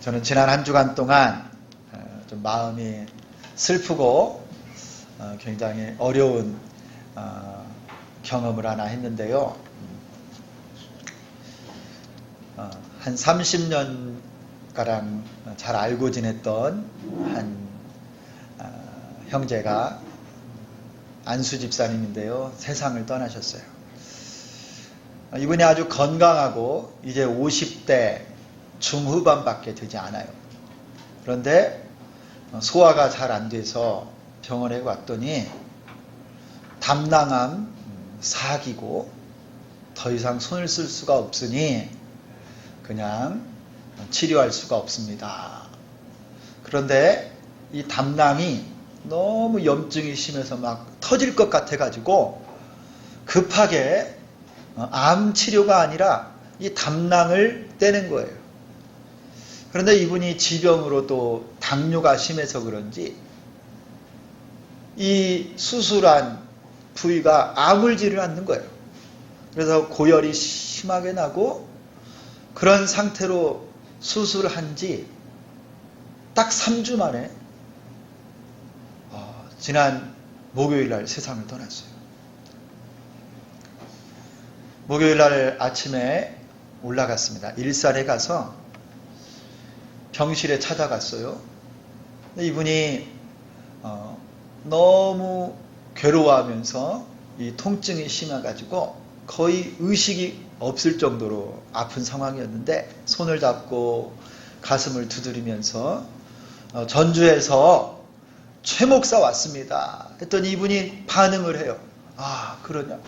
저는 지난 한 주간 동안 좀 마음이 슬프고 굉장히 어려운 경험을 하나 했는데요. 한 30년가량 잘 알고 지냈던 한 형제가 안수 집사님인데요. 세상을 떠나셨어요. 이분이 아주 건강하고 이제 50대 중후반밖에 되지 않아요. 그런데 소화가 잘 안 돼서 병원에 왔더니 담낭암 4기고 더 이상 손을 쓸 수가 없으니 그냥 치료할 수가 없습니다. 그런데 이 담낭이 너무 염증이 심해서 막 터질 것 같아가지고 급하게 암 치료가 아니라 이 담낭을 떼는 거예요. 그런데 이분이 지병으로 또 당뇨가 심해서 그런지 이 수술한 부위가 아물지를 않는 거예요. 그래서 고열이 심하게 나고 그런 상태로 수술한 지 딱 3주 만에 지난 목요일 날 세상을 떠났어요. 목요일 날 아침에 올라갔습니다. 일산에 가서 병실에 찾아갔어요. 근데 이분이 너무 괴로워하면서 이 통증이 심해가지고 거의 의식이 없을 정도로 아픈 상황이었는데 손을 잡고 가슴을 두드리면서 전주에서 최 목사 왔습니다 했더니 이분이 반응을 해요. 아, 그러냐.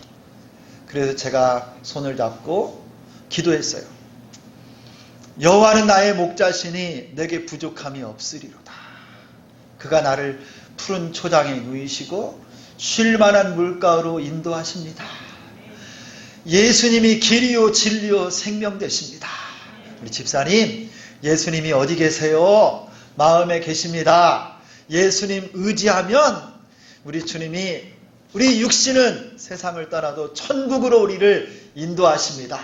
그래서 제가 손을 잡고 기도했어요. 여호와는 나의 목자시니 내게 부족함이 없으리로다. 그가 나를 푸른 초장에 누이시고 쉴 만한 물가로 인도하십니다. 예수님이 길이요 진리요 생명 되십니다. 우리 집사님, 예수님이 어디 계세요? 마음에 계십니다. 예수님 의지하면 우리 주님이 우리 육신은 세상을 떠나도 천국으로 우리를 인도하십니다.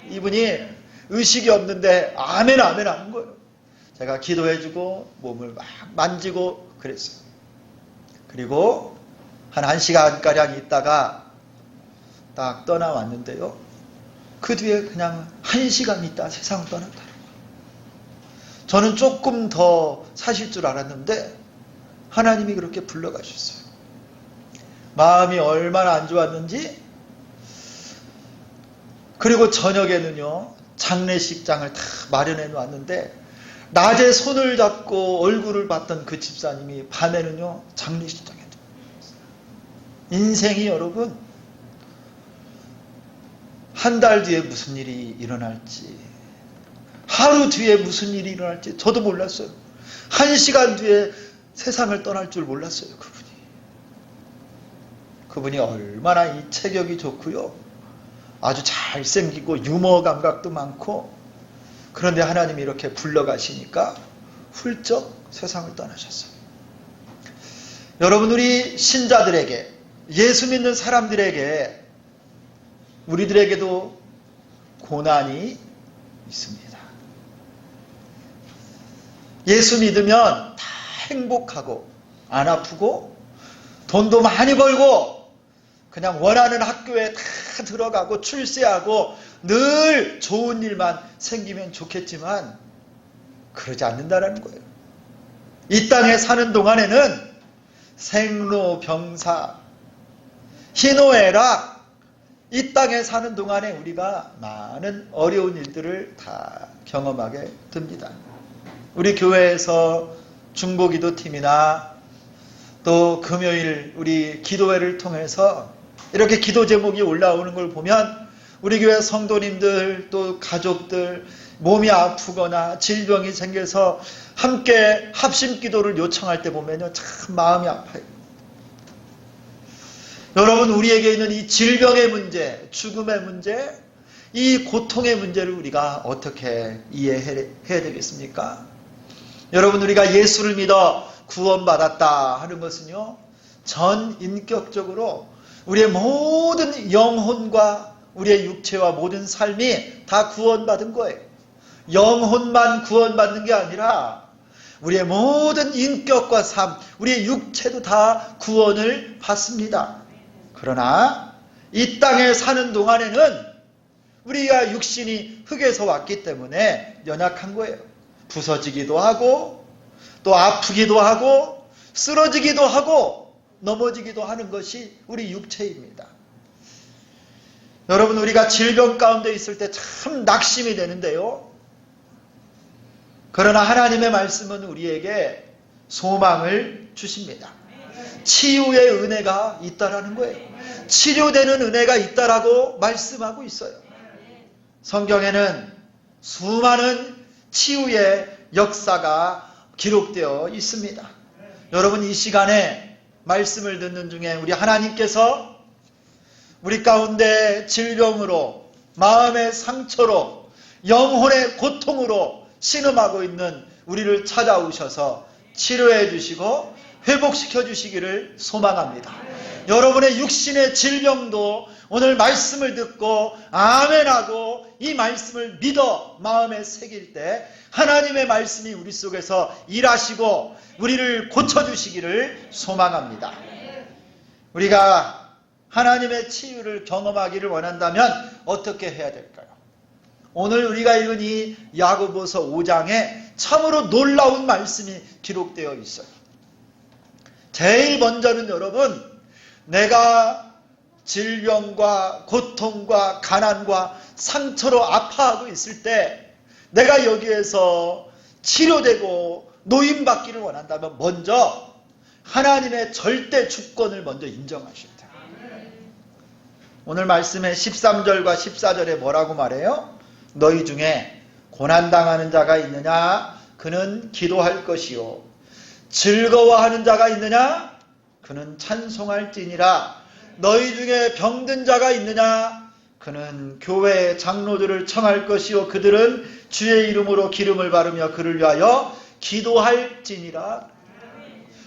이분이 의식이 없는데 아멘 아멘 하는 거예요. 제가 기도해주고 몸을 막 만지고 그랬어요. 그리고 한 1시간가량 있다가 딱 떠나왔는데요. 그 뒤에 그냥 1시간 있다 세상을 떠났다는 거예요. 저는 조금 더 사실 줄 알았는데 하나님이 그렇게 불러가셨어요. 마음이 얼마나 안 좋았는지. 그리고 저녁에는요, 장례식장을 다 마련해 놨는데 낮에 손을 잡고 얼굴을 봤던 그 집사님이 밤에는요 장례식장에 인생이 여러분 한 달 뒤에 무슨 일이 일어날지 하루 뒤에 무슨 일이 일어날지 저도 몰랐어요. 1시간 뒤에 세상을 떠날 줄 몰랐어요. 그분이 얼마나 이 체격이 좋고요, 아주 잘생기고 유머 감각도 많고, 그런데 하나님이 이렇게 불러가시니까 훌쩍 세상을 떠나셨어요. 여러분, 우리 신자들에게, 예수 믿는 사람들에게, 우리들에게도 고난이 있습니다. 예수 믿으면 다 행복하고 안 아프고 돈도 많이 벌고 그냥 원하는 학교에 다 들어가고 출세하고 늘 좋은 일만 생기면 좋겠지만 그러지 않는다라는 거예요. 이 땅에 사는 동안에는 생로병사, 희노애락, 이 땅에 사는 동안에 우리가 많은 어려운 일들을 다 경험하게 됩니다. 우리 교회에서 중보기도팀이나 또 금요일 우리 기도회를 통해서 이렇게 기도 제목이 올라오는 걸 보면 우리 교회 성도님들 또 가족들 몸이 아프거나 질병이 생겨서 함께 합심 기도를 요청할 때 보면요 참 마음이 아파요. 여러분, 우리에게 있는 이 질병의 문제, 죽음의 문제, 이 고통의 문제를 우리가 어떻게 이해해야 되겠습니까? 여러분, 우리가 예수를 믿어 구원받았다 하는 것은요 전 인격적으로 우리의 모든 영혼과 우리의 육체와 모든 삶이 다 구원받은 거예요. 영혼만 구원받는 게 아니라 우리의 모든 인격과 삶, 우리의 육체도 다 구원을 받습니다. 그러나 이 땅에 사는 동안에는 우리가 육신이 흙에서 왔기 때문에 연약한 거예요. 부서지기도 하고 또 아프기도 하고 쓰러지기도 하고 넘어지기도 하는 것이 우리 육체입니다. 여러분, 우리가 질병 가운데 있을 때 참 낙심이 되는데요. 그러나 하나님의 말씀은 우리에게 소망을 주십니다. 치유의 은혜가 있다라는 거예요. 치료되는 은혜가 있다라고 말씀하고 있어요. 성경에는 수많은 치유의 역사가 기록되어 있습니다. 여러분, 이 시간에 말씀을 듣는 중에 우리 하나님께서 우리 가운데 질병으로, 마음의 상처로, 영혼의 고통으로 신음하고 있는 우리를 찾아오셔서 치료해 주시고 회복시켜 주시기를 소망합니다. 여러분의 육신의 질병도 오늘 말씀을 듣고 아멘하고 이 말씀을 믿어 마음에 새길 때 하나님의 말씀이 우리 속에서 일하시고 우리를 고쳐주시기를 소망합니다. 우리가 하나님의 치유를 경험하기를 원한다면 어떻게 해야 될까요? 오늘 우리가 읽은 이 야고보서 5장에 참으로 놀라운 말씀이 기록되어 있어요. 제일 먼저는 여러분, 내가 질병과 고통과 가난과 상처로 아파하고 있을 때 내가 여기에서 치료되고 노임받기를 원한다면 먼저 하나님의 절대 주권을 먼저 인정하셔야 돼요. 오늘 말씀의 13절과 14절에 뭐라고 말해요? 너희 중에 고난당하는 자가 있느냐? 그는 기도할 것이요. 즐거워하는 자가 있느냐? 그는 찬송할지니라. 너희 중에 병든 자가 있느냐? 그는 교회의 장로들을 청할 것이요. 그들은 주의 이름으로 기름을 바르며 그를 위하여 기도할지니라.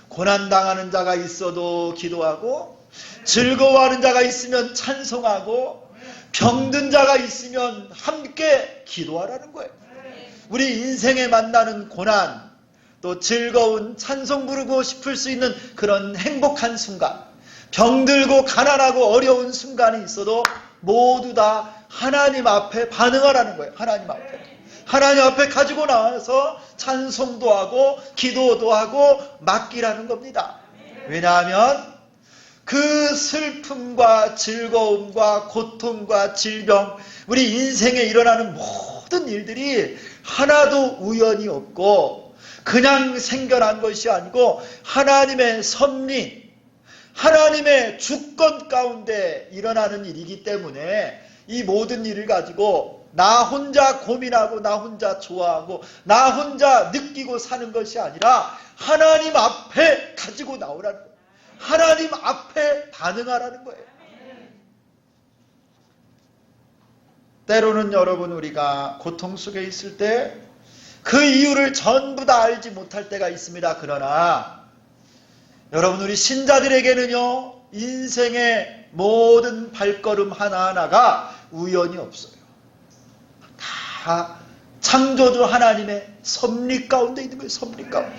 고난당하는 자가 있어도 기도하고, 즐거워하는 자가 있으면 찬송하고, 병든 자가 있으면 함께 기도하라는 거예요. 우리 인생에 만나는 고난, 또 즐거운 찬송 부르고 싶을 수 있는 그런 행복한 순간, 병들고 가난하고 어려운 순간이 있어도 모두 다 하나님 앞에 반응하라는 거예요. 하나님 앞에 가지고 나와서 찬송도 하고 기도도 하고 맡기라는 겁니다. 왜냐하면 그 슬픔과 즐거움과 고통과 질병, 우리 인생에 일어나는 모든 일들이 하나도 우연이 없고 그냥 생겨난 것이 아니고 하나님의 섭리, 하나님의 주권 가운데 일어나는 일이기 때문에 이 모든 일을 가지고 나 혼자 고민하고 나 혼자 좋아하고 나 혼자 느끼고 사는 것이 아니라 하나님 앞에 가지고 나오라는 거예요. 하나님 앞에 반응하라는 거예요. 때로는 여러분, 우리가 고통 속에 있을 때 그 이유를 전부 다 알지 못할 때가 있습니다. 그러나 여러분, 우리 신자들에게는요, 인생의 모든 발걸음 하나하나가 우연이 없어요. 다 창조주 하나님의 섭리 가운데 있는 거예요. 섭리 가운데.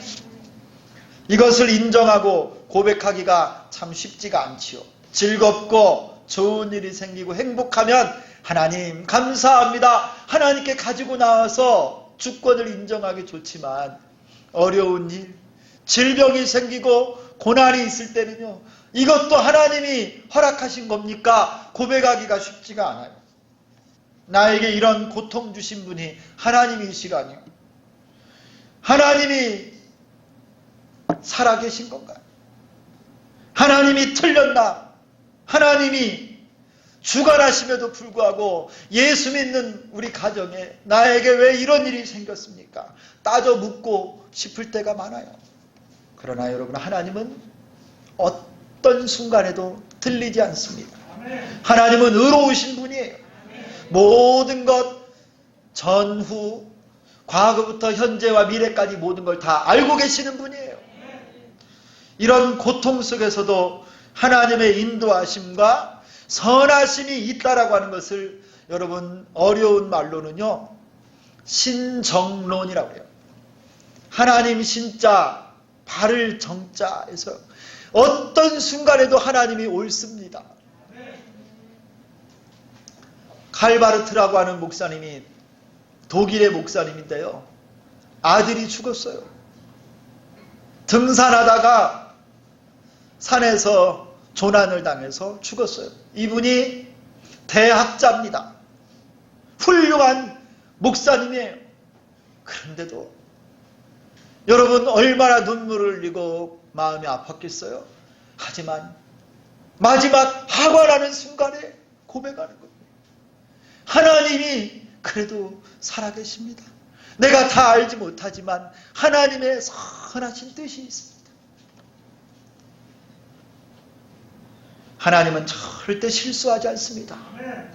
이것을 인정하고 고백하기가 참 쉽지가 않지요. 즐겁고 좋은 일이 생기고 행복하면 하나님 감사합니다, 하나님께 가지고 나와서 주권을 인정하기 좋지만, 어려운 일, 질병이 생기고 고난이 있을 때는요, 이것도 하나님이 허락하신 겁니까? 고백하기가 쉽지가 않아요. 나에게 이런 고통 주신 분이 하나님이시라니요. 하나님이 살아계신 건가요? 하나님이 틀렸나? 하나님이 주관하심에도 불구하고 예수 믿는 우리 가정에 나에게 왜 이런 일이 생겼습니까? 따져 묻고 싶을 때가 많아요. 그러나 여러분, 하나님은 어떤 순간에도 틀리지 않습니다. 하나님은 의로우신 분이에요. 모든 것 전후, 과거부터 현재와 미래까지 모든 걸 다 알고 계시는 분이에요. 이런 고통 속에서도 하나님의 인도하심과 선하심이 있다라고 하는 것을 여러분, 어려운 말로는요, 신정론이라고 해요. 하나님 신자, 발을 정자에서 어떤 순간에도 하나님이 옳습니다. 칼바르트라고 하는 목사님이 독일의 목사님인데요. 아들이 죽었어요. 등산하다가 산에서 조난을 당해서 죽었어요. 이분이 대학자입니다. 훌륭한 목사님이에요. 그런데도 여러분 얼마나 눈물을 흘리고 마음이 아팠겠어요. 하지만 마지막 하관하는 순간에 고백하는 거예요. 하나님이 그래도 살아계십니다. 내가 다 알지 못하지만 하나님의 선하신 뜻이 있습니다. 하나님은 절대 실수하지 않습니다.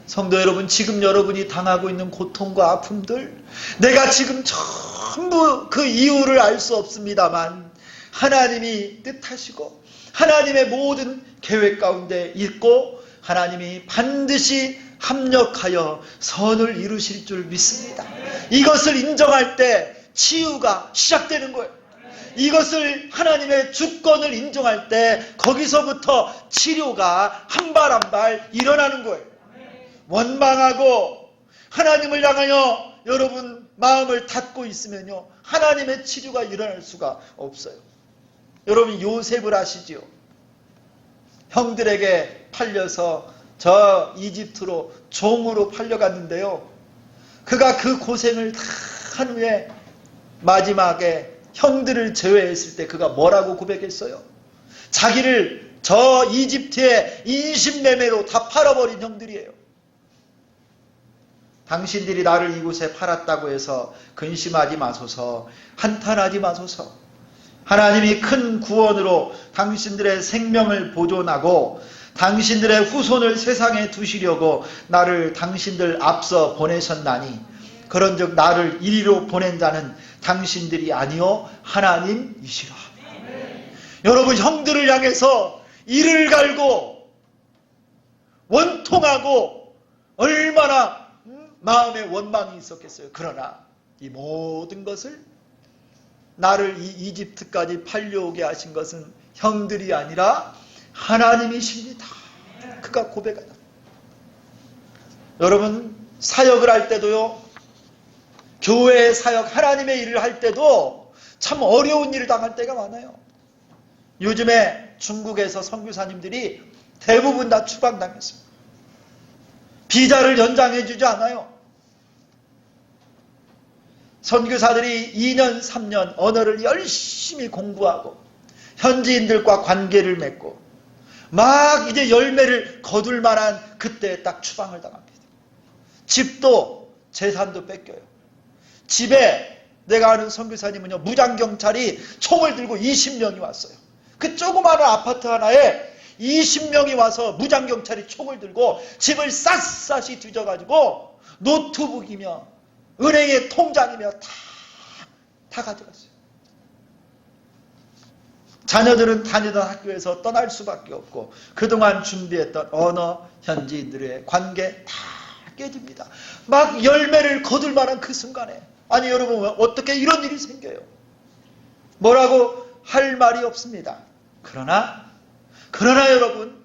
성도 여러분, 지금 여러분이 당하고 있는 고통과 아픔들, 내가 지금 전부 그 이유를 알 수 없습니다만 하나님이 뜻하시고 하나님의 모든 계획 가운데 있고 하나님이 반드시 합력하여 선을 이루실 줄 믿습니다. 이것을 인정할 때 치유가 시작되는 거예요. 이것을 하나님의 주권을 인정할 때 거기서부터 치료가 한 발 한 발 일어나는 거예요. 원망하고 하나님을 향하여 여러분 마음을 닫고 있으면요, 하나님의 치료가 일어날 수가 없어요. 여러분 요셉을 아시지요? 형들에게 팔려서 저 이집트로 종으로 팔려갔는데요. 그가 그 고생을 다 한 후에 마지막에 형들을 제외했을 때 그가 뭐라고 고백했어요? 자기를 저 이집트의 인신매매로 다 팔아버린 형들이에요. 당신들이 나를 이곳에 팔았다고 해서 근심하지 마소서, 한탄하지 마소서. 하나님이 큰 구원으로 당신들의 생명을 보존하고 당신들의 후손을 세상에 두시려고 나를 당신들 앞서 보내셨나니 그런즉 나를 이리로 보낸 자는 당신들이 아니요 하나님이시라. 여러분 형들을 향해서 이를 갈고 원통하고 얼마나 마음에 원망이 있었겠어요. 그러나 이 모든 것을 나를 이 이집트까지 팔려오게 하신 것은 형들이 아니라 하나님이십니다. 그가 고백하다. 여러분 사역을 할 때도요, 교회의 사역, 하나님의 일을 할 때도 참 어려운 일을 당할 때가 많아요. 요즘에 중국에서 선교사님들이 대부분 다 추방당했습니다. 비자를 연장해 주지 않아요. 선교사들이 2년, 3년 언어를 열심히 공부하고 현지인들과 관계를 맺고 막 이제 열매를 거둘 만한 그때 딱 추방을 당합니다. 집도 재산도 뺏겨요. 집에 내가 아는 선교사님은요, 무장경찰이 총을 들고 20명이 왔어요. 그 조그마한 아파트 하나에 20명이 와서 무장경찰이 총을 들고 집을 샅샅이 뒤져가지고 노트북이며 은행의 통장이며 다 가져갔어요. 자녀들은 다니던 학교에서 떠날 수밖에 없고 그동안 준비했던 언어, 현지인들의 관계 다 깨집니다. 막 열매를 거둘 만한 그 순간에, 아니 여러분 어떻게 이런 일이 생겨요? 뭐라고 할 말이 없습니다. 그러나 여러분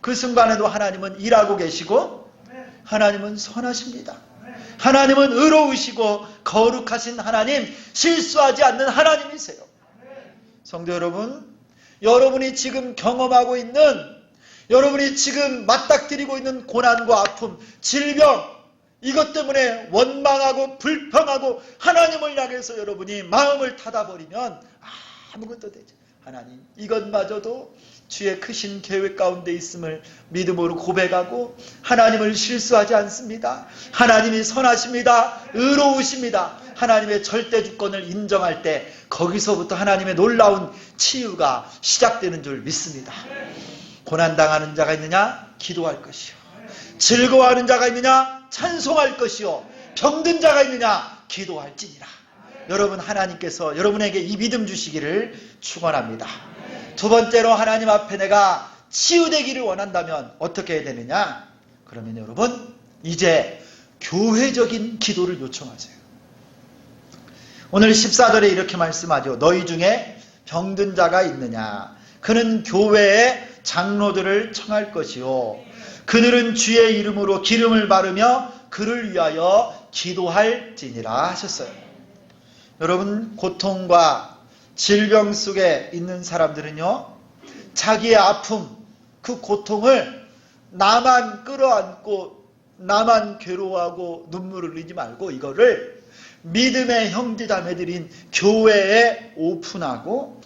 그 순간에도 하나님은 일하고 계시고 하나님은 선하십니다. 하나님은 의로우시고 거룩하신 하나님, 실수하지 않는 하나님이세요. 성도 여러분, 여러분이 지금 경험하고 있는, 여러분이 지금 맞닥뜨리고 있는 고난과 아픔, 질병, 이것 때문에 원망하고 불평하고 하나님을 향해서 여러분이 마음을 닫아버리면 아무것도 되지. 하나님, 이것마저도 주의 크신 계획 가운데 있음을 믿음으로 고백하고 하나님을 실수하지 않습니다. 하나님이 선하십니다. 의로우십니다. 하나님의 절대 주권을 인정할 때 거기서부터 하나님의 놀라운 치유가 시작되는 줄 믿습니다. 고난당하는 자가 있느냐? 기도할 것이요. 즐거워하는 자가 있느냐? 찬송할 것이요. 병든 자가 있느냐? 기도할지니라. 여러분, 하나님께서 여러분에게 이 믿음 주시기를 축원합니다. 두 번째로, 하나님 앞에 내가 치유되기를 원한다면 어떻게 해야 되느냐? 그러면 여러분, 이제 교회적인 기도를 요청하세요. 오늘 14절에 이렇게 말씀하죠. 너희 중에 병든 자가 있느냐? 그는 교회의 장로들을 청할 것이요. 그들은 주의 이름으로 기름을 바르며 그를 위하여 기도할지니라 하셨어요. 여러분, 고통과 질병 속에 있는 사람들은요, 자기의 아픔, 그 고통을 나만 끌어안고 나만 괴로워하고 눈물을 흘리지 말고 이거를 믿음의 형제자매들인 교회에 오픈하고,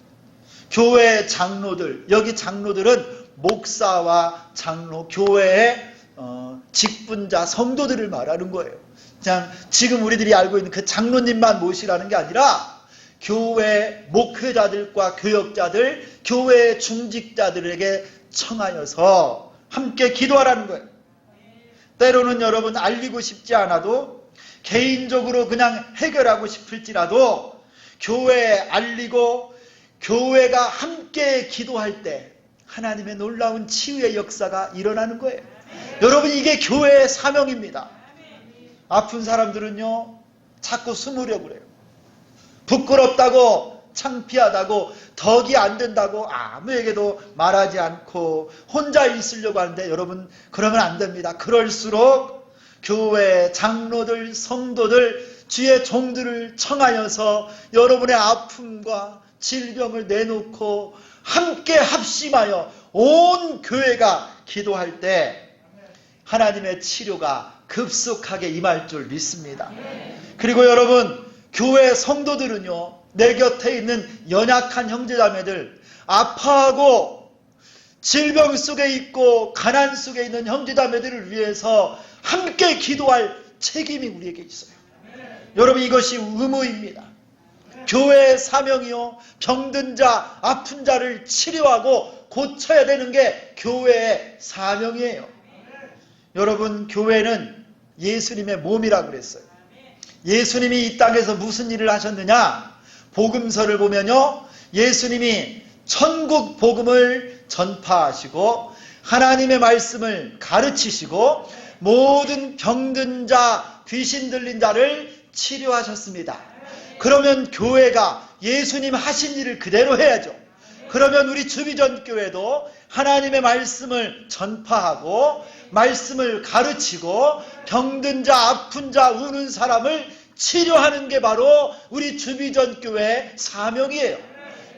교회의 장로들, 여기 장로들은 목사와 장로, 교회의 직분자, 성도들을 말하는 거예요. 그냥 지금 우리들이 알고 있는 그 장로님만 모시라는 게 아니라 교회 목회자들과 교역자들, 교회 중직자들에게 청하여서 함께 기도하라는 거예요. 때로는 여러분, 알리고 싶지 않아도 개인적으로 그냥 해결하고 싶을지라도 교회에 알리고 교회가 함께 기도할 때 하나님의 놀라운 치유의 역사가 일어나는 거예요. 여러분, 이게 교회의 사명입니다. 아픈 사람들은요, 자꾸 숨으려고 그래요. 부끄럽다고, 창피하다고, 덕이 안 된다고 아무에게도 말하지 않고 혼자 있으려고 하는데, 여러분, 그러면 안 됩니다. 그럴수록 교회 장로들, 성도들, 주의 종들을 청하여서 여러분의 아픔과 질병을 내놓고 함께 합심하여 온 교회가 기도할 때 하나님의 치료가 급속하게 임할 줄 믿습니다. 그리고 여러분, 교회 성도들은요, 내 곁에 있는 연약한 형제자매들, 아파하고 질병 속에 있고 가난 속에 있는 형제자매들을 위해서 함께 기도할 책임이 우리에게 있어요. 여러분, 이것이 의무입니다. 교회의 사명이요, 병든 자, 아픈 자를 치료하고 고쳐야 되는 게 교회의 사명이에요. 여러분, 교회는 예수님의 몸이라고 그랬어요. 예수님이 이 땅에서 무슨 일을 하셨느냐? 복음서를 보면요, 예수님이 천국 복음을 전파하시고 하나님의 말씀을 가르치시고 모든 병든 자, 귀신 들린 자를 치료하셨습니다. 그러면 교회가 예수님 하신 일을 그대로 해야죠. 그러면 우리 주비전교회도 하나님의 말씀을 전파하고 말씀을 가르치고 병든 자, 아픈 자, 우는 사람을 치료하는 게 바로 우리 주비전교회의 사명이에요.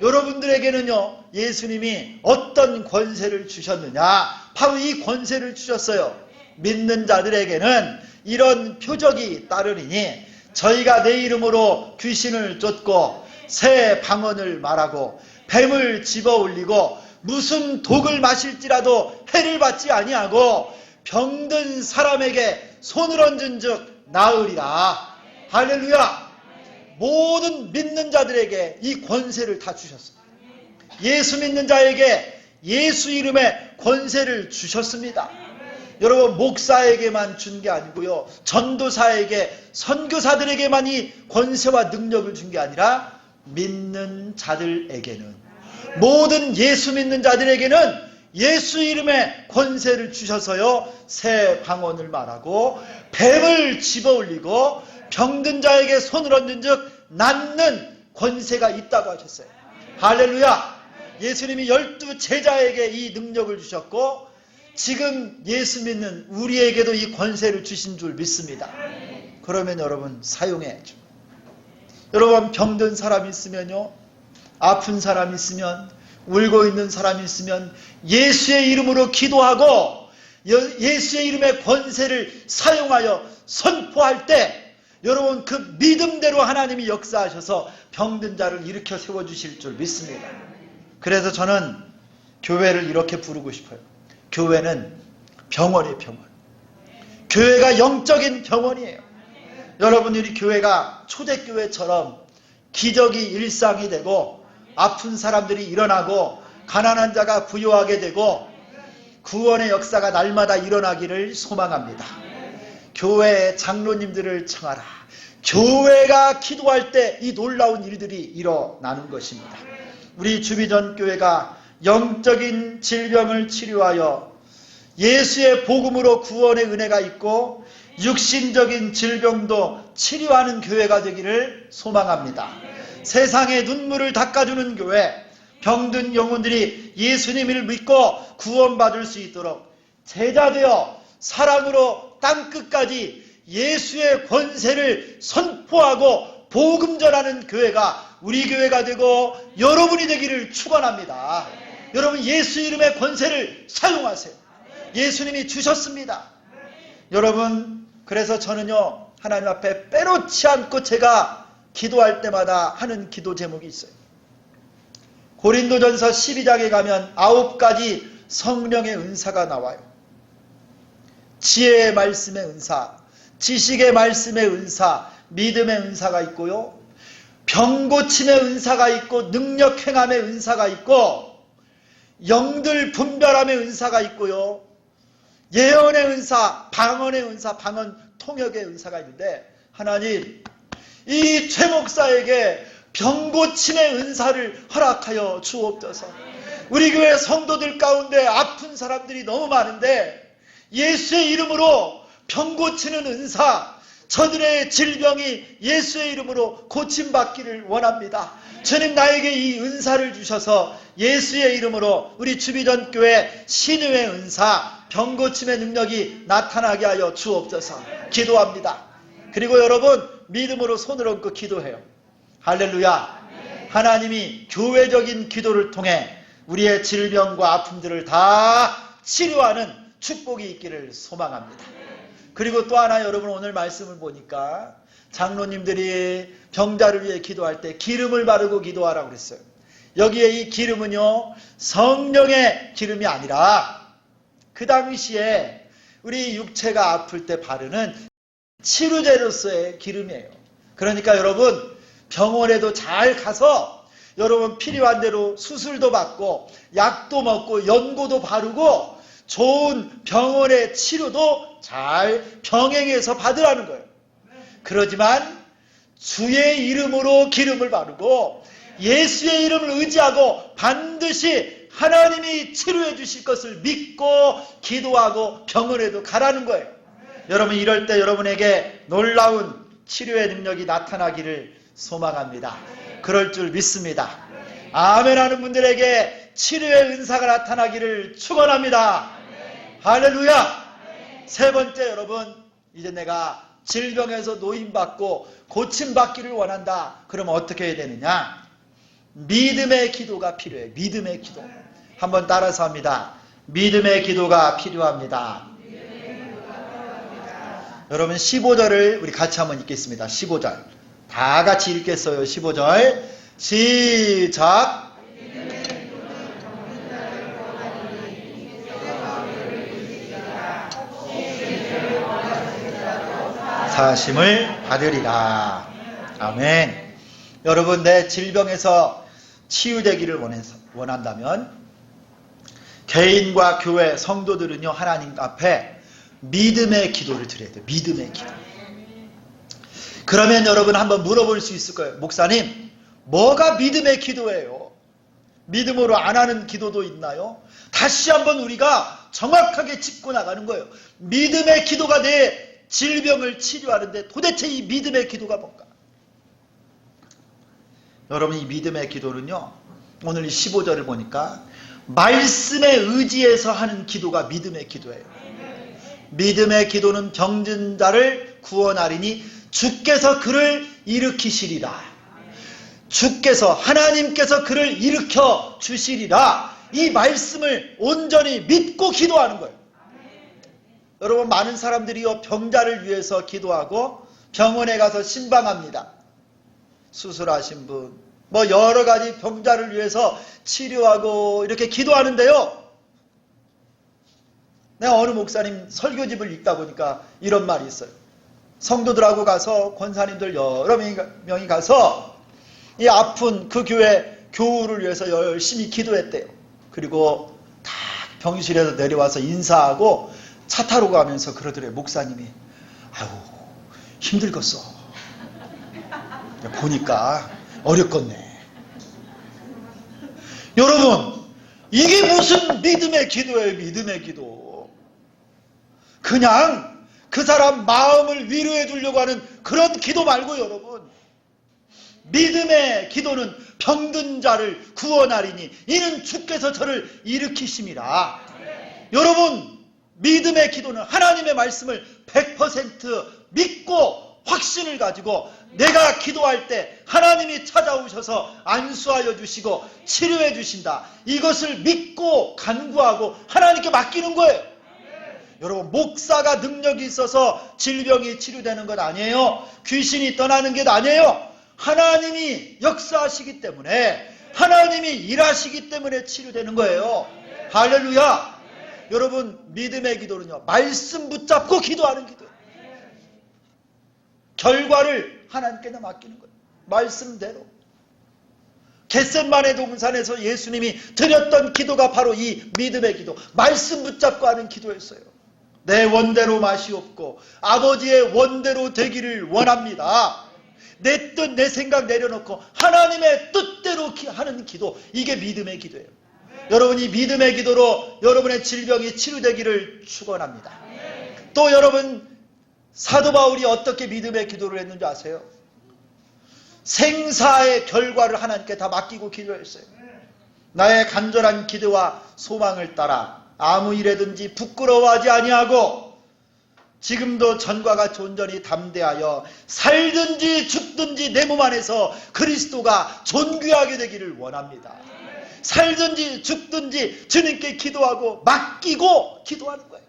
여러분들에게는요, 예수님이 어떤 권세를 주셨느냐? 바로 이 권세를 주셨어요. 믿는 자들에게는 이런 표적이 따르리니 저희가 내 이름으로 귀신을 쫓고 새 방언을 말하고 뱀을 집어 올리고 무슨 독을 마실지라도 해를 받지 아니하고 병든 사람에게 손을 얹은 즉 나으리라. 할렐루야. 모든 믿는 자들에게 이 권세를 다 주셨습니다. 예수 믿는 자에게 예수 이름의 권세를 주셨습니다. 여러분, 목사에게만 준 게 아니고요, 전도사에게, 선교사들에게만 이 권세와 능력을 준 게 아니라 믿는 자들에게는, 모든 예수 믿는 자들에게는 예수 이름의 권세를 주셔서요, 새 방언을 말하고 뱀을 집어올리고 병든 자에게 손을 얹은 즉 낫는 권세가 있다고 하셨어요. 할렐루야. 예수님이 12 제자에게 이 능력을 주셨고 지금 예수 믿는 우리에게도 이 권세를 주신 줄 믿습니다. 그러면 여러분, 사용해야죠. 여러분, 병든 사람이 있으면요, 아픈 사람이 있으면, 울고 있는 사람이 있으면 예수의 이름으로 기도하고 예수의 이름의 권세를 사용하여 선포할 때 여러분, 그 믿음대로 하나님이 역사하셔서 병든 자를 일으켜 세워주실 줄 믿습니다. 그래서 저는 교회를 이렇게 부르고 싶어요. 교회는 병원이에요, 병원. 교회가 영적인 병원이에요. 여러분, 우리 교회가 초대교회처럼 기적이 일상이 되고 아픈 사람들이 일어나고 가난한 자가 부유하게 되고 구원의 역사가 날마다 일어나기를 소망합니다. 교회의 장로님들을 청하라. 교회가 기도할 때 이 놀라운 일들이 일어나는 것입니다. 우리 주비전교회가 영적인 질병을 치료하여 예수의 복음으로 구원의 은혜가 있고 육신적인 질병도 치료하는 교회가 되기를 소망합니다. 세상의 눈물을 닦아주는 교회, 병든 영혼들이 예수님을 믿고 구원받을 수 있도록 제자되어 사랑으로 땅끝까지 예수의 권세를 선포하고 복음 전하는 교회가 우리 교회가 되고 여러분이 되기를 축원합니다. 여러분 예수 이름의 권세를 사용하세요. 예수님이 주셨습니다. 여러분 그래서 저는요 하나님 앞에 빼놓지 않고 제가 기도할 때마다 하는 기도 제목이 있어요. 고린도전서 12장에 가면 9가지 성령의 은사가 나와요. 지혜의 말씀의 은사, 지식의 말씀의 은사, 믿음의 은사가 있고요. 병고침의 은사가 있고 능력 행함의 은사가 있고 영들 분별함의 은사가 있고요. 예언의 은사, 방언의 은사, 방언 통역의 은사가 있는데 하나님 이 최 목사에게 병고침의 은사를 허락하여 주옵소서. 우리 교회 성도들 가운데 아픈 사람들이 너무 많은데 예수의 이름으로 병고치는 은사, 저들의 질병이 예수의 이름으로 고침받기를 원합니다. 주님 나에게 이 은사를 주셔서 예수의 이름으로 우리 주비전 교회 신유의 은사, 병고침의 능력이 나타나게 하여 주옵소서. 기도합니다. 그리고 여러분 믿음으로 손을 얹고 기도해요. 할렐루야. 하나님이 교회적인 기도를 통해 우리의 질병과 아픔들을 다 치료하는 축복이 있기를 소망합니다. 그리고 또 하나 여러분 오늘 말씀을 보니까 장로님들이 병자를 위해 기도할 때 기름을 바르고 기도하라고 그랬어요. 여기에 이 기름은요 성령의 기름이 아니라 그 당시에 우리 육체가 아플 때 바르는 치료제로서의 기름이에요. 그러니까 여러분 병원에도 잘 가서 여러분 필요한 대로 수술도 받고 약도 먹고 연고도 바르고 좋은 병원의 치료도 잘 병행해서 받으라는 거예요. 그러지만 주의 이름으로 기름을 바르고 예수의 이름을 의지하고 반드시 하나님이 치료해 주실 것을 믿고 기도하고 병원에도 가라는 거예요. 여러분 이럴 때 여러분에게 놀라운 치료의 능력이 나타나기를 소망합니다. 그럴 줄 믿습니다. 아멘 하는 분들에게 치료의 은사가 나타나기를 축원합니다. 할렐루야. 세 번째 여러분 이제 내가 질병에서 노임받고 고침받기를 원한다. 그러면 어떻게 해야 되느냐? 믿음의 기도가 필요해요. 믿음의 기도. 한번 따라서 합니다. 믿음의 기도가 필요합니다. 여러분 15절을 우리 같이 한번 읽겠습니다. 15절 다 같이 읽겠어요. 15절 시작. 사심을 받으리라. 아멘. 여러분 내 질병에서 치유되기를 원한다면 개인과 교회 성도들은요 하나님 앞에 믿음의 기도를 드려야 돼요. 믿음의 기도. 그러면 여러분 한번 물어볼 수 있을 거예요. 목사님 뭐가 믿음의 기도예요? 믿음으로 안 하는 기도도 있나요? 다시 한번 우리가 정확하게 짚고 나가는 거예요. 믿음의 기도가 내 질병을 치료하는데 도대체 이 믿음의 기도가 뭔가? 여러분 이 믿음의 기도는요 오늘 이 15절을 보니까 말씀에 의지해서 하는 기도가 믿음의 기도예요. 믿음의 기도는 병든 자를 구원하리니 주께서 그를 일으키시리라. 주께서 하나님께서 그를 일으켜 주시리라. 이 말씀을 온전히 믿고 기도하는 거예요. 여러분 많은 사람들이요 병자를 위해서 기도하고 병원에 가서 신방합니다. 수술하신 분, 뭐 여러 가지 병자를 위해서 치료하고 이렇게 기도하는데요. 내가 어느 목사님 설교집을 읽다 보니까 이런 말이 있어요. 성도들하고 가서 권사님들 여러 명이 가서 이 아픈 그 교회 교우를 위해서 열심히 기도했대요. 그리고 다 병실에서 내려와서 인사하고 차 타러 가면서 그러더래요. 목사님이 아유 힘들겠어. 보니까 어렵겠네. 여러분 이게 무슨 믿음의 기도예요. 믿음의 기도. 그냥 그 사람 마음을 위로해 주려고 하는 그런 기도 말고 여러분, 믿음의 기도는 병든 자를 구원하리니 이는 주께서 저를 일으키심이라. 여러분, 믿음의 기도는 하나님의 말씀을 100% 믿고 확신을 가지고 내가 기도할 때 하나님이 찾아오셔서 안수하여 주시고 치료해 주신다. 이것을 믿고 간구하고 하나님께 맡기는 거예요. 여러분, 목사가 능력이 있어서 질병이 치료되는 것 아니에요. 귀신이 떠나는 게 아니에요. 하나님이 역사하시기 때문에, 하나님이 일하시기 때문에 치료되는 거예요. 할렐루야. 여러분, 믿음의 기도는요, 말씀 붙잡고 기도하는 기도예요. 결과를 하나님께나 맡기는 거예요. 말씀대로. 겟셋마네 동산에서 예수님이 드렸던 기도가 바로 이 믿음의 기도, 말씀 붙잡고 하는 기도였어요. 내 원대로 마시옵고 아버지의 원대로 되기를 원합니다. 내 뜻, 내 생각 내려놓고 하나님의 뜻대로 하는 기도, 이게 믿음의 기도예요. 여러분이 믿음의 기도로 여러분의 질병이 치유되기를 축원합니다. 또 여러분, 사도 바울이 어떻게 믿음의 기도를 했는지 아세요? 생사의 결과를 하나님께 다 맡기고 기도했어요. 나의 간절한 기도와 소망을 따라 아무 일에든지 부끄러워하지 아니하고 지금도 전과 같이 온전히 담대하여 살든지 죽든지 내 몸 안에서 그리스도가 존귀하게 되기를 원합니다. 살든지 죽든지 주님께 기도하고 맡기고 기도하는 거예요.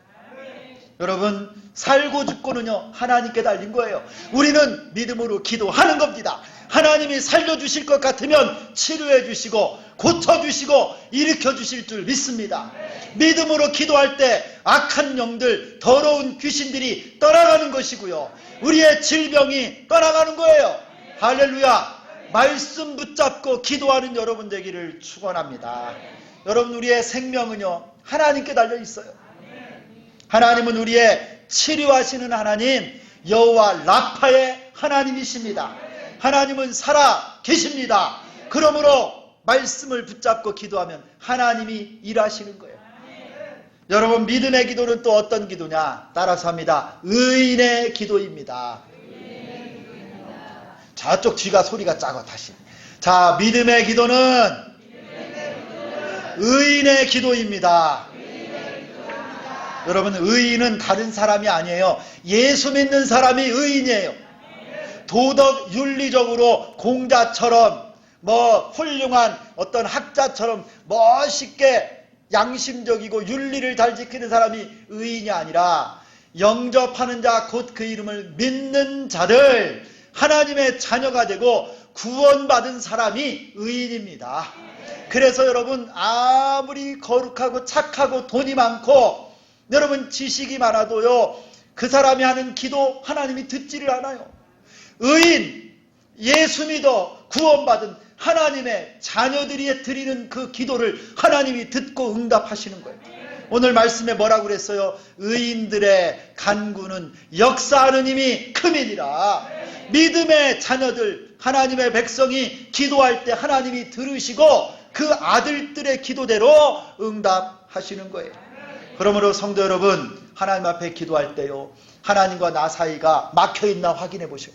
여러분, 살고 죽고는요, 하나님께 달린 거예요. 우리는 믿음으로 기도하는 겁니다. 하나님이 살려주실 것 같으면 치료해 주시고 고쳐주시고 일으켜 주실 줄 믿습니다. 믿음으로 기도할 때 악한 영들, 더러운 귀신들이 떠나가는 것이고요, 우리의 질병이 떠나가는 거예요. 할렐루야. 말씀 붙잡고 기도하는 여러분 되기를 축원합니다. 여러분, 우리의 생명은요, 하나님께 달려 있어요. 하나님은 우리의 치료하시는 하나님, 여호와 라파의 하나님이십니다. 하나님은 살아 계십니다. 그러므로 말씀을 붙잡고 기도하면 하나님이 일하시는 거예요. 여러분, 믿음의 기도는 또 어떤 기도냐? 따라서 합니다. 의인의 기도입니다. 저쪽 뒤가 소리가 작아. 다시. 자, 믿음의 기도는 의인의 기도입니다. 여러분, 의인은 다른 사람이 아니에요. 예수 믿는 사람이 의인이에요. 도덕 윤리적으로 공자처럼 훌륭한 어떤 학자처럼 멋있게 양심적이고 윤리를 잘 지키는 사람이 의인이 아니라 영접하는 자, 곧 그 이름을 믿는 자들, 하나님의 자녀가 되고 구원받은 사람이 의인입니다. 그래서 여러분, 아무리 거룩하고 착하고 돈이 많고 여러분 지식이 많아도요, 그 사람이 하는 기도 하나님이 듣지를 않아요. 의인, 예수 믿어 구원받은 하나님의 자녀들이 드리는 그 기도를 하나님이 듣고 응답하시는 거예요. 오늘 말씀에 뭐라고 그랬어요? 의인들의 간구는 역사하는 힘이 크민이라. 믿음의 자녀들, 하나님의 백성이 기도할 때 하나님이 들으시고 그 아들들의 기도대로 응답하시는 거예요. 그러므로 성도 여러분, 하나님 앞에 기도할 때요, 하나님과 나 사이가 막혀있나 확인해 보셔요.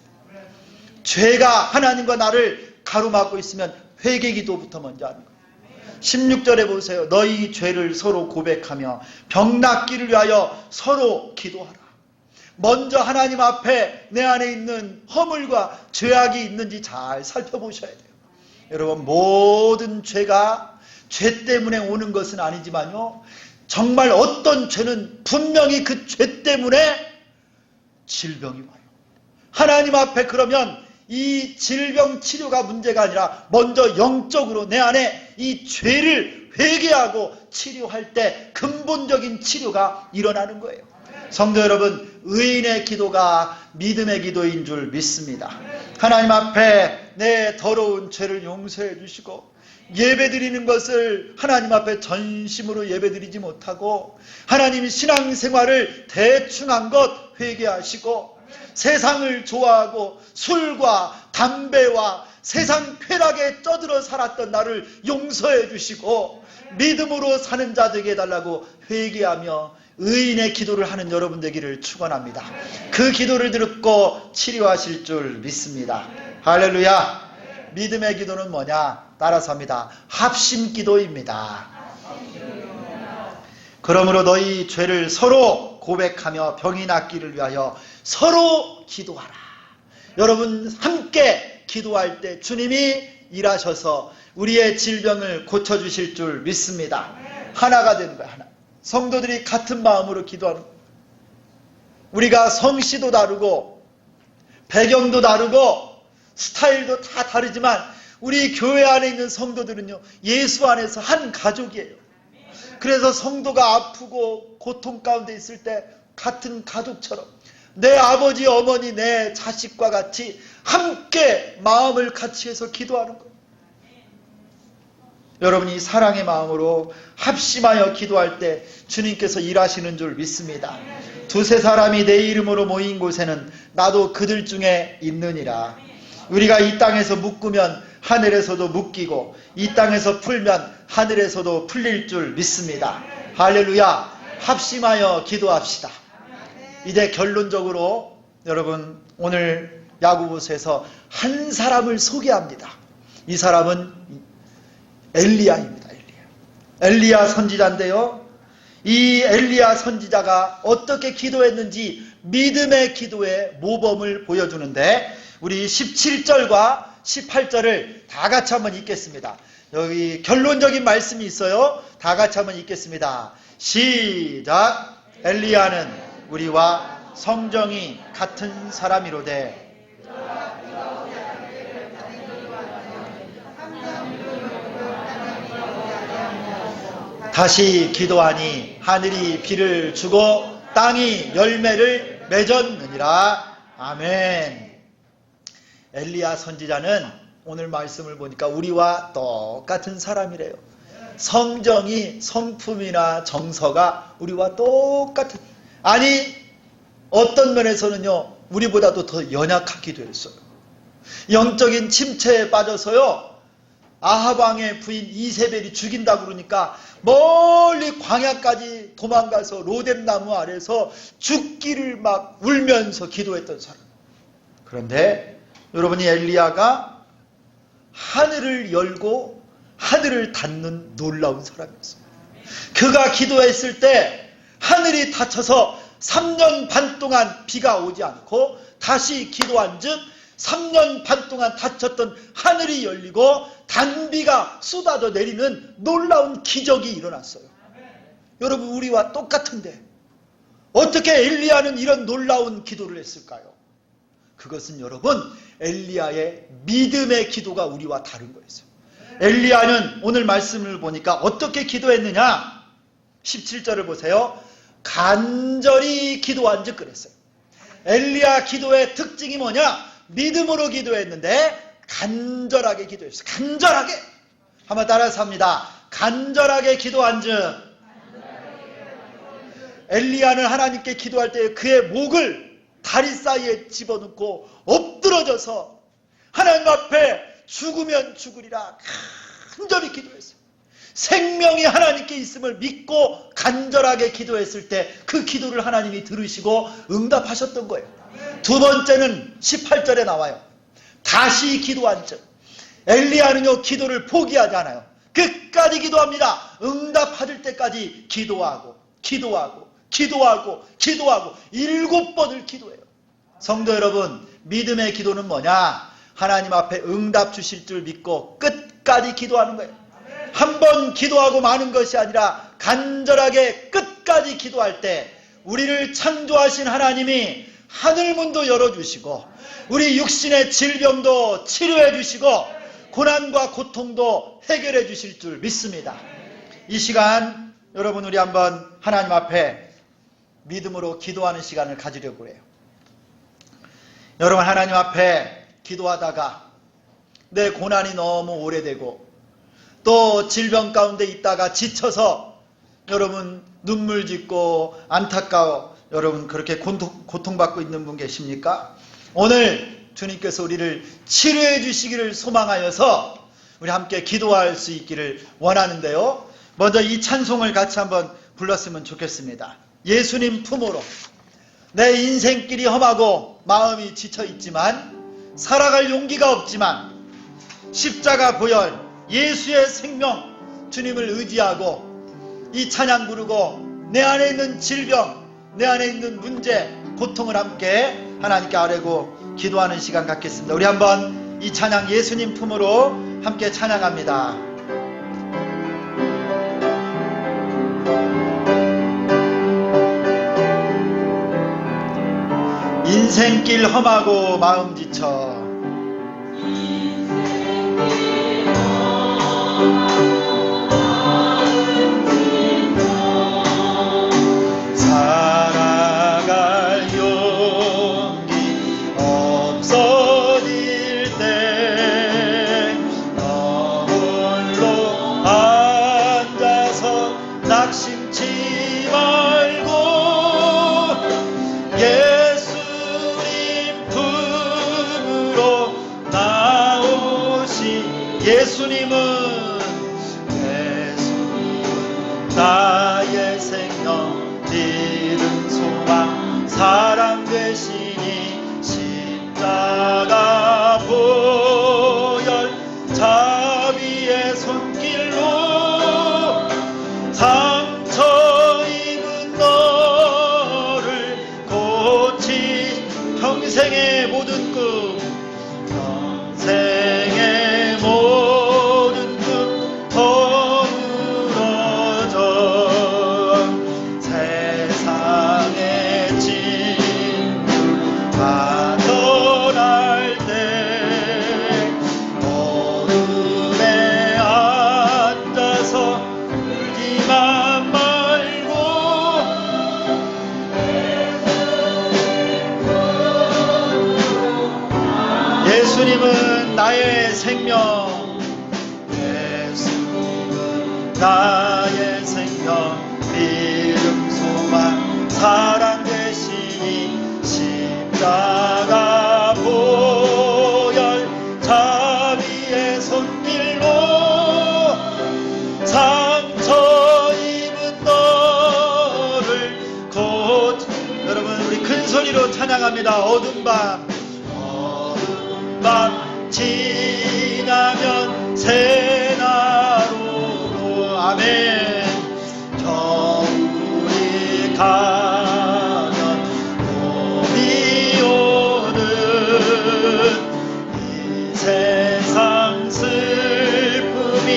죄가 하나님과 나를 가로막고 있으면 회개기도부터 먼저 하는 거예요. 16절에 보세요. 너희 죄를 서로 고백하며 병 낫기를 위하여 서로 기도하라. 먼저 하나님 앞에 내 안에 있는 허물과 죄악이 있는지 잘 살펴보셔야 돼요. 여러분, 모든 죄가 죄 때문에 오는 것은 아니지만요, 정말 어떤 죄는 분명히 그 죄 때문에 질병이 와요. 하나님 앞에 그러면 이 질병 치료가 문제가 아니라 먼저 영적으로 내 안에 이 죄를 회개하고 치료할 때 근본적인 치료가 일어나는 거예요. 성도 여러분, 의인의 기도가 믿음의 기도인 줄 믿습니다. 하나님 앞에 내 더러운 죄를 용서해 주시고, 예배드리는 것을 하나님 앞에 전심으로 예배드리지 못하고 하나님 신앙생활을 대충 한 것 회개하시고, 세상을 좋아하고 술과 담배와 세상 쾌락에 쩌들어 살았던 나를 용서해 주시고 믿음으로 사는 자 되게 해달라고 회개하며 의인의 기도를 하는 여러분 되기를 축원합니다. 그 기도를 듣고 치료하실 줄 믿습니다. 할렐루야. 믿음의 기도는 뭐냐? 따라서 합니다. 합심 기도입니다. 그러므로 너희 죄를 서로 고백하며 병이 낫기를 위하여 서로 기도하라. 여러분 함께 기도할 때 주님이 일하셔서 우리의 질병을 고쳐주실 줄 믿습니다. 하나가 되는 거야. 하나. 성도들이 같은 마음으로 기도하는 거예요. 우리가 성씨도 다르고 배경도 다르고 스타일도 다 다르지만 우리 교회 안에 있는 성도들은요, 예수 안에서 한 가족이에요. 그래서 성도가 아프고 고통 가운데 있을 때 같은 가족처럼 내 아버지, 어머니, 내 자식과 같이 함께 마음을 같이 해서 기도하는 거예요. 여러분이 사랑의 마음으로 합심하여 기도할 때 주님께서 일하시는 줄 믿습니다. 두세 사람이 내 이름으로 모인 곳에는 나도 그들 중에 있느니라. 우리가 이 땅에서 묶으면 하늘에서도 묶이고 이 땅에서 풀면 하늘에서도 풀릴 줄 믿습니다. 할렐루야. 합심하여 기도합시다. 이제 결론적으로 여러분 오늘 야고보서에서 한 사람을 소개합니다. 이 사람은 엘리야입니다. 엘리야 선지자인데요. 이 엘리야 선지자가 어떻게 기도했는지 믿음의 기도의 모범을 보여주는데 우리 17절과 18절을 다 같이 한번 읽겠습니다. 여기 결론적인 말씀이 있어요. 다 같이 한번 읽겠습니다. 시작. 엘리야는 우리와 성정이 같은 사람이로되 다시 기도하니 하늘이 비를 주고 땅이 열매를 맺었느니라. 아멘. 엘리야 선지자는 오늘 말씀을 보니까 우리와 똑같은 사람이래요. 성정이, 성품이나 정서가 우리와 똑같은, 아니 어떤 면에서는요 우리보다도 더 연약하기도 했어요. 영적인 침체에 빠져서요 아합 왕의 부인 이세벨이 죽인다고 그러니까 멀리 광야까지 도망가서 로뎀나무 아래서 죽기를 막 울면서 기도했던 사람. 그런데 여러분이 엘리야가 하늘을 열고 하늘을 닫는 놀라운 사람이었어요. 그가 기도했을 때 하늘이 닫혀서 3년 반 동안 비가 오지 않고 다시 기도한 즉 3년 반 동안 닫혔던 하늘이 열리고 단비가 쏟아져 내리는 놀라운 기적이 일어났어요. 여러분 우리와 똑같은데 어떻게 엘리야는 이런 놀라운 기도를 했을까요? 그것은 여러분 엘리야의 믿음의 기도가 우리와 다른 거였어요. 엘리야는 오늘 말씀을 보니까 어떻게 기도했느냐? 17절을 보세요. 간절히 기도한 즉 그랬어요. 엘리야 기도의 특징이 뭐냐? 믿음으로 기도했는데 간절하게 기도했어요. 간절하게. 한번 따라서 합니다. 간절하게 기도한 즉 엘리야는 하나님께 기도할 때 그의 목을 다리 사이에 집어넣고 엎드러져서 하나님 앞에 죽으면 죽으리라 간절히 기도했어요. 생명이 하나님께 있음을 믿고 간절하게 기도했을 때 그 기도를 하나님이 들으시고 응답하셨던 거예요. 두 번째는 18절에 나와요. 다시 기도한 즉 엘리야는요 기도를 포기하지 않아요. 끝까지 기도합니다. 응답받을 때까지 기도하고 7번을 기도해요. 성도 여러분, 믿음의 기도는 뭐냐? 하나님 앞에 응답 주실 줄 믿고 끝까지 기도하는 거예요. 한 번 기도하고 마는 것이 아니라 간절하게 끝까지 기도할 때 우리를 창조하신 하나님이 하늘문도 열어주시고 우리 육신의 질병도 치료해 주시고 고난과 고통도 해결해 주실 줄 믿습니다. 이 시간 여러분 우리 한번 하나님 앞에 믿음으로 기도하는 시간을 가지려고 해요. 여러분 하나님 앞에 기도하다가 내 고난이 너무 오래되고 또 질병 가운데 있다가 지쳐서 여러분 눈물 짓고 안타까워 여러분 그렇게 고통받고 있는 분 계십니까? 오늘 주님께서 우리를 치료해 주시기를 소망하여서 우리 함께 기도할 수 있기를 원하는데요. 먼저 이 찬송을 같이 한번 불렀으면 좋겠습니다. 예수님 품으로 내 인생길이 험하고 마음이 지쳐있지만 살아갈 용기가 없지만 십자가 보혈 예수의 생명 주님을 의지하고 이 찬양 부르고 내 안에 있는 질병, 내 안에 있는 문제, 고통을 함께 하나님께 아뢰고 기도하는 시간 갖겠습니다. 우리 한번 이 찬양 예수님 품으로 함께 찬양합니다. 인생길 험하고 마음 지쳐 살아갈 용기 없어질 때 너 홀로 앉아서 낙심치 말고 예수님 품으로 나오시 예수님은 나의 생명 믿음 소망 사랑 되시니 십자가 보혈 자비의 손길로 상처 입은 너를 고치 평생의 모든 꿈 평생의 모든 꿈 세상의 진주 다 떠날 때 어둠에 앉아서 울지만 말고 예수님은 나의 생명 예수님은 나의 생명 믿음 소망 사랑 되시니 십자가 보혈 자비의 손길로 상처 입은 너를 고치 여러분 우리 큰 소리로 찬양합니다. 어두운 밤 지나면 새날로 아멘 겨울이 가면 봄이 오는 이 세상 슬픔이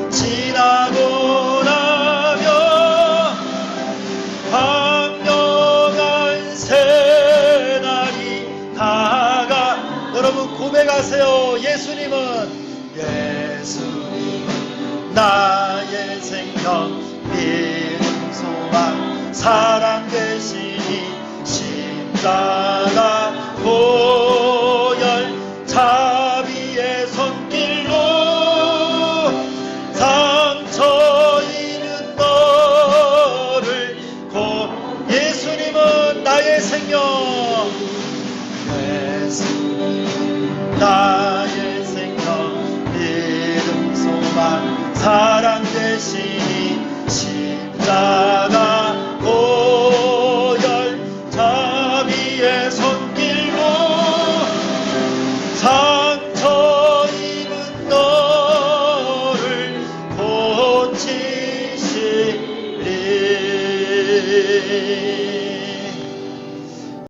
지나고 나면 광명한 새날이 다가 여러분 고백하세요. 예수님은 나의 생명 믿음 소망 사랑 되시니 십자가 보혈 자비의 손길로 상처 입은 너를 예수님은 나의 생명 예수님은 나의 생명 믿음 소망 사랑 되시니 십자가